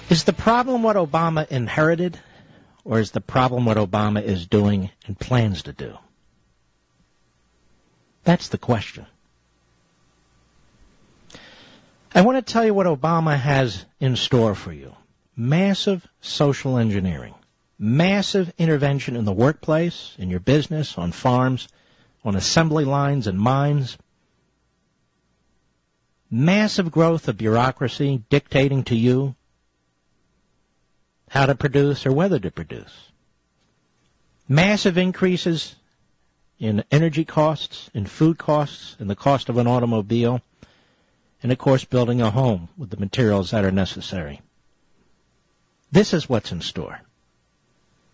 Is the problem what Obama inherited, or is the problem what Obama is doing and plans to do? That's the question. I want to tell you what Obama has in store for you. Massive social engineering. Massive intervention in the workplace, in your business, on farms, on assembly lines and mines. Massive growth of bureaucracy dictating to you how to produce or whether to produce. Massive increases in energy costs, in food costs, in the cost of an automobile, and, of course, building a home with the materials that are necessary. This is what's in store.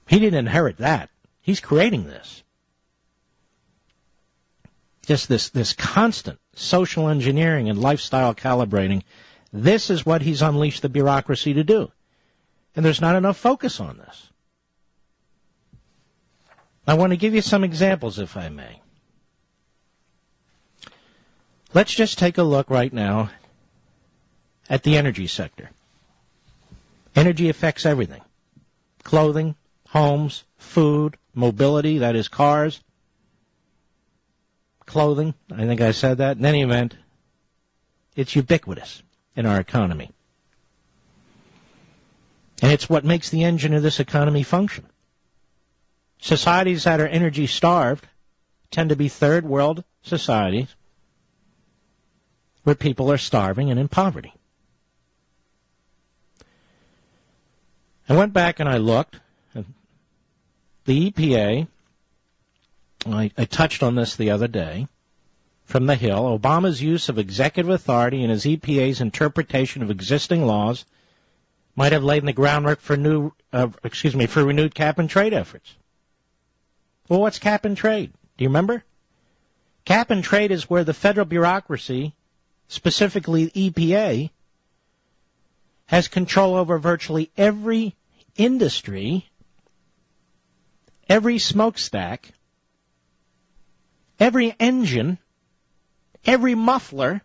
He didn't inherit that. He's creating this. Just this constant social engineering and lifestyle calibrating. This is what he's unleashed the bureaucracy to do. And there's not enough focus on this. I want to give you some examples, if I may. Let's just take a look right now at the energy sector. Energy affects everything. Clothing, homes, food, mobility, that is cars. Clothing, I think I said that. In any event, it's ubiquitous in our economy. And it's what makes the engine of this economy function. Societies that are energy starved tend to be third world societies where people are starving and in poverty. I went back and I looked. The EPA, I touched on this the other day, from the Hill, Obama's use of executive authority and his EPA's interpretation of existing laws might have laid the groundwork for renewed cap and trade efforts. Well, what's cap and trade? Do you remember? Cap and trade is where the federal bureaucracy, specifically the EPA, has control over virtually every industry, every smokestack, every engine, every muffler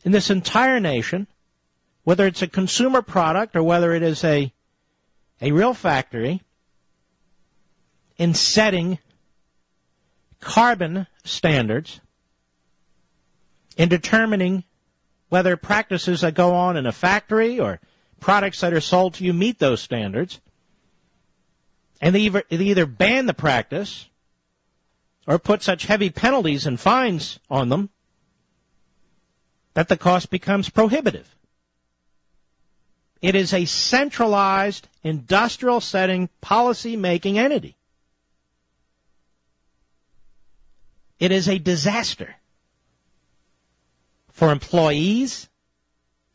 in this entire nation, whether it's a consumer product or whether it is a real factory, in setting carbon standards, in determining whether practices that go on in a factory or products that are sold to you meet those standards. And they either ban the practice or put such heavy penalties and fines on them that the cost becomes prohibitive. It is a centralized, industrial setting, policy-making entity. It is a disaster for employees,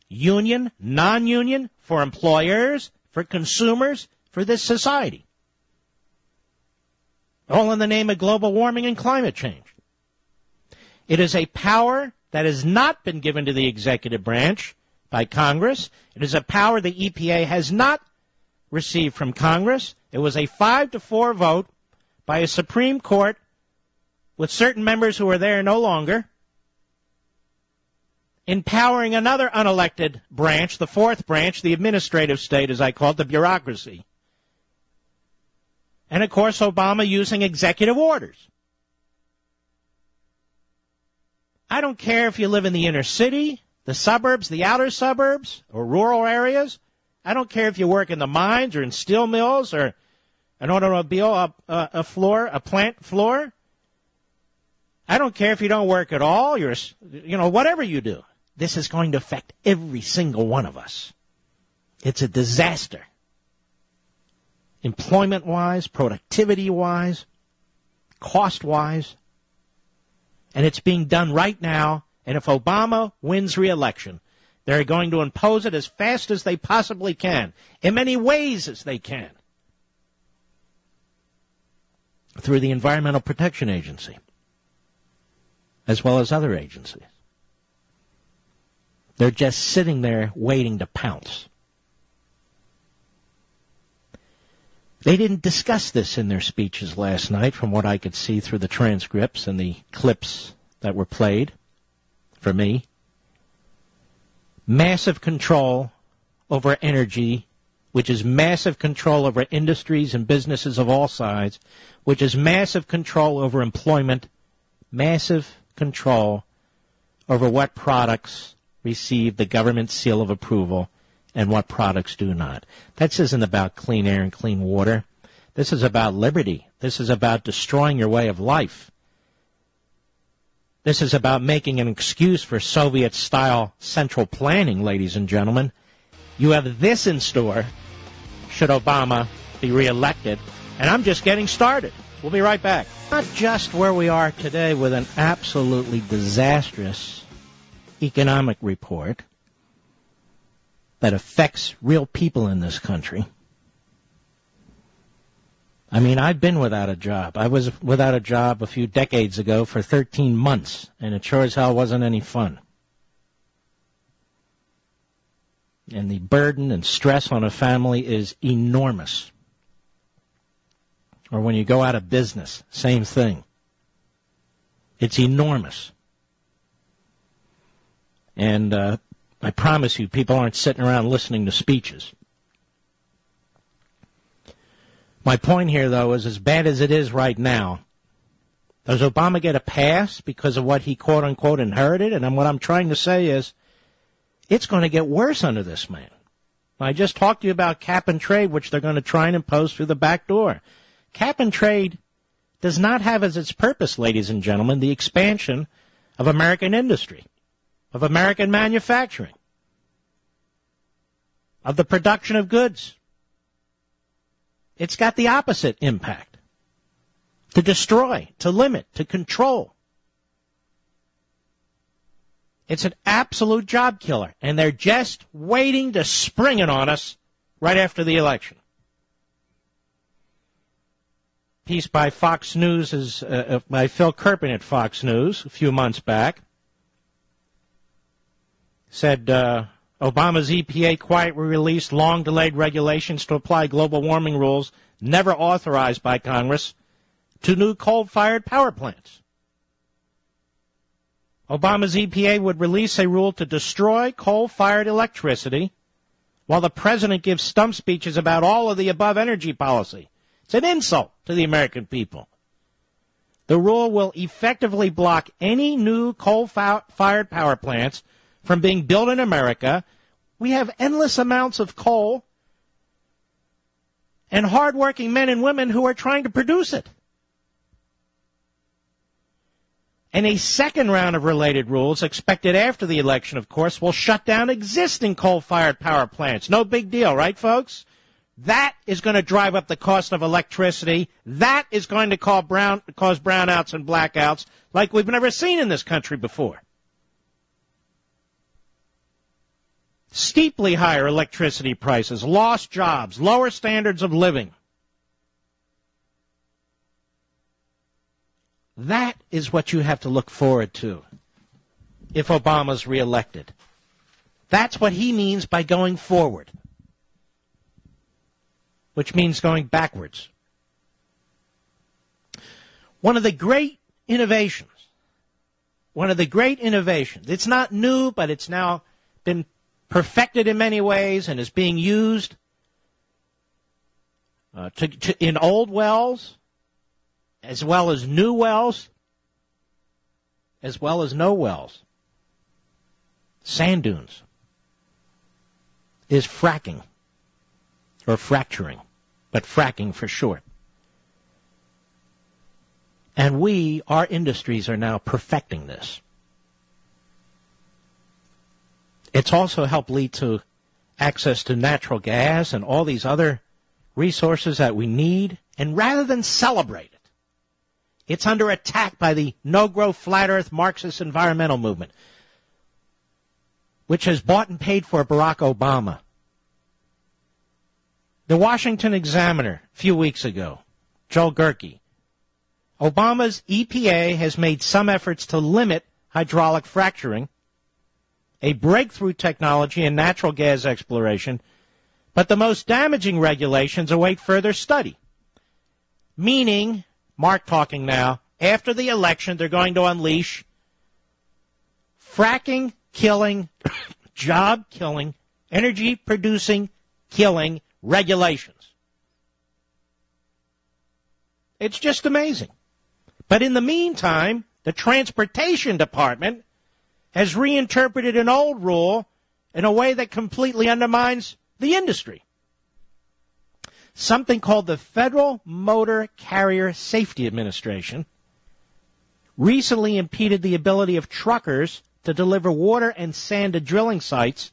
union, non-union, for employers, for consumers, for this society. All in the name of global warming and climate change. It is a power that has not been given to the executive branch by Congress. It is a power the EPA has not received from Congress. It was a 5-4 vote by a Supreme Court with certain members who are there no longer, empowering another unelected branch, the fourth branch, the administrative state, as I call it, the bureaucracy. And, of course, Obama using executive orders. I don't care if you live in the inner city, the suburbs, the outer suburbs, or rural areas. I don't care if you work in the mines or in steel mills or an automobile, a plant floor. I don't care if you don't work at all. Whatever you do. This is going to affect every single one of us. It's a disaster. Employment-wise, productivity-wise, cost-wise. And it's being done right now. And if Obama wins re-election, they're going to impose it as fast as they possibly can, in many ways as they can, through the Environmental Protection Agency, as well as other agencies. They're just sitting there waiting to pounce. They didn't discuss this in their speeches last night, from what I could see through the transcripts and the clips that were played for me. Massive control over energy, which is massive control over industries and businesses of all sides, which is massive control over employment, massive control over what products receive the government seal of approval and what products do not. This isn't about clean air and clean water. This is about liberty. This is about destroying your way of life. This is about making an excuse for Soviet-style central planning, ladies and gentlemen. You have this in store should Obama be reelected, and I'm just getting started. We'll be right back. Not just where we are today with an absolutely disastrous economic report that affects real people in this country. I mean, I've been without a job. I was without a job a few decades ago for 13 months, and it sure as hell wasn't any fun. And the burden and stress on a family is enormous. Or when you go out of business, same thing. It's enormous. And I promise you, people aren't sitting around listening to speeches. My point here, though, is as bad as it is right now, does Obama get a pass because of what he quote-unquote inherited? And what I'm trying to say is it's going to get worse under this man. I just talked to you about cap and trade, which they're going to try and impose through the back door. Cap and trade does not have as its purpose, ladies and gentlemen, the expansion of American industry, of American manufacturing, of the production of goods. It's got the opposite impact. To destroy, to limit, to control. It's an absolute job killer, and they're just waiting to spring it on us right after the election. Piece by Fox News is by Phil Kerpen at Fox News a few months back. Said Obama's EPA quietly released long-delayed regulations to apply global warming rules never authorized by Congress to new coal-fired power plants. Obama's EPA would release a rule to destroy coal-fired electricity while the president gives stump speeches about all of the above energy policy. It's an insult to the American people. The rule will effectively block any new coal-fired power plants from being built in America. We have endless amounts of coal and hardworking men and women who are trying to produce it. And a second round of related rules, expected after the election, of course, will shut down existing coal-fired power plants. No big deal, right, folks? That is going to drive up the cost of electricity. That is going to cause brownouts and blackouts like we've never seen in this country before. Steeply higher electricity prices, lost jobs, lower standards of living. That is what you have to look forward to if Obama's reelected. That's what he means by going forward, which means going backwards. One of the great innovations, it's not new, but it's now been perfected in many ways and is being used in old wells, as well as new wells, as well as no wells. Sand dunes is fracking, or fracturing, but fracking for short. And our industries are now perfecting this. It's also helped lead to access to natural gas and all these other resources that we need. And rather than celebrate it, it's under attack by the no-growth, flat-earth, Marxist environmental movement, which has bought and paid for Barack Obama. The Washington Examiner, a few weeks ago, Joel Gerke, Obama's EPA has made some efforts to limit hydraulic fracturing, a breakthrough technology in natural gas exploration, but the most damaging regulations await further study. Meaning, Mark talking now, after the election, they're going to unleash fracking, killing, job killing energy-producing, killing regulations. It's just amazing. But in the meantime, the Transportation Department has reinterpreted an old rule in a way that completely undermines the industry. Something called the Federal Motor Carrier Safety Administration recently impeded the ability of truckers to deliver water and sand to drilling sites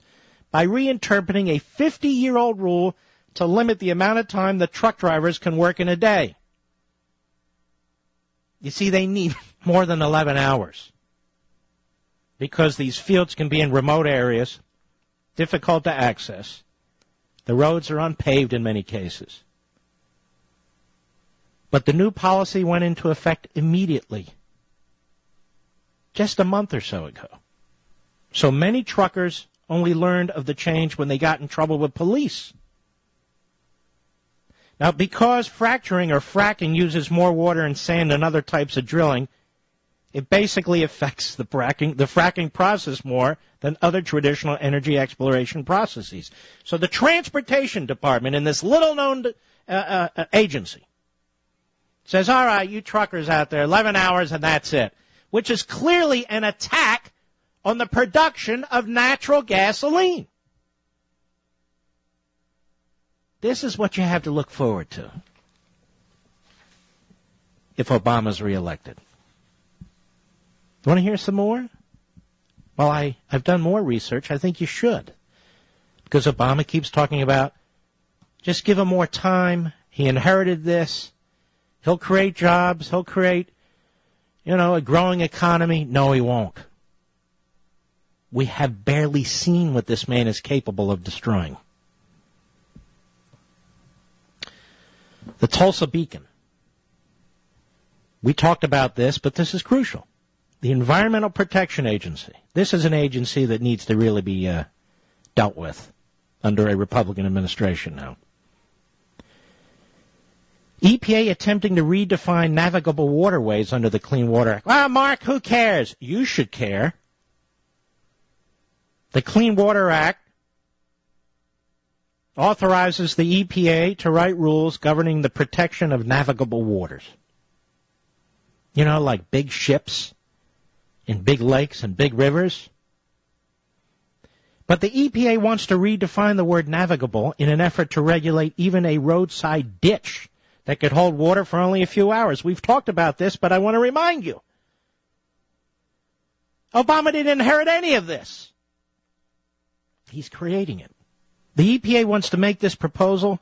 by reinterpreting a 50-year-old rule to limit the amount of time that truck drivers can work in a day. You see, they need more than 11 hours because these fields can be in remote areas, difficult to access. The roads are unpaved in many cases. But the new policy went into effect immediately, just a month or so ago. So many truckers only learned of the change when they got in trouble with police. Now, because fracturing or fracking uses more water and sand than other types of drilling, it basically affects the fracking process more than other traditional energy exploration processes. So the Transportation Department in this little-known agency says, all right, you truckers out there, 11 hours and that's it, which is clearly an attack on the production of natural gasoline. This is what you have to look forward to if Obama's reelected. You want to hear some more? Well, I've done more research. I think you should. Because Obama keeps talking about just give him more time. He inherited this. He'll create jobs. He'll create, a growing economy. No, he won't. We have barely seen what this man is capable of destroying. The Tulsa Beacon. We talked about this, but this is crucial. The Environmental Protection Agency. This is an agency that needs to really be dealt with under a Republican administration now. EPA attempting to redefine navigable waterways under the Clean Water Act. Well, Mark, who cares? You should care. The Clean Water Act authorizes the EPA to write rules governing the protection of navigable waters. Like big ships in big lakes and big rivers. But the EPA wants to redefine the word navigable in an effort to regulate even a roadside ditch that could hold water for only a few hours. We've talked about this, but I want to remind you. Obama didn't inherit any of this. He's creating it. The EPA wants to make this proposal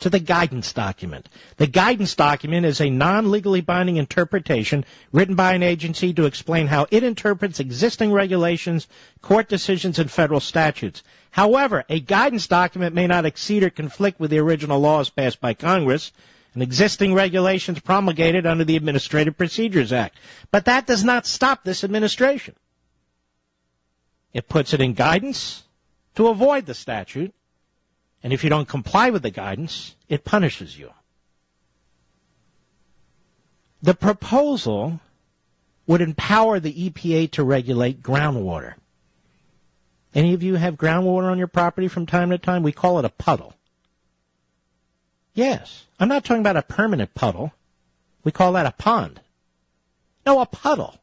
to the guidance document. The guidance document is a non-legally binding interpretation written by an agency to explain how it interprets existing regulations, court decisions, and federal statutes. However, a guidance document may not exceed or conflict with the original laws passed by Congress and existing regulations promulgated under the Administrative Procedures Act. But that does not stop this administration. It puts it in guidance to avoid the statute. And if you don't comply with the guidance, it punishes you. The proposal would empower the EPA to regulate groundwater. Any of you have groundwater on your property from time to time? We call it a puddle. Yes, I'm not talking about a permanent puddle. We call that a pond. No, a puddle.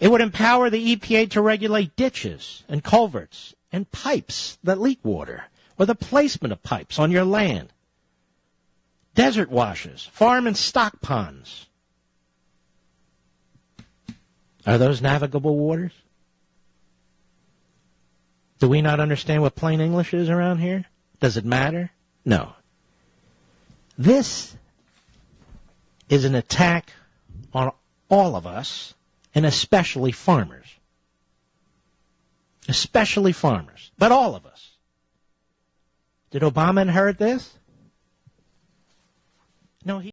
It would empower the EPA to regulate ditches and culverts and pipes that leak water, or the placement of pipes on your land, desert washes, farm and stock ponds. Are those navigable waters? Do we not understand what plain English is around here? Does it matter? No. This is an attack on all of us, and especially farmers. Especially farmers, but all of us. Did Obama inherit this? No, he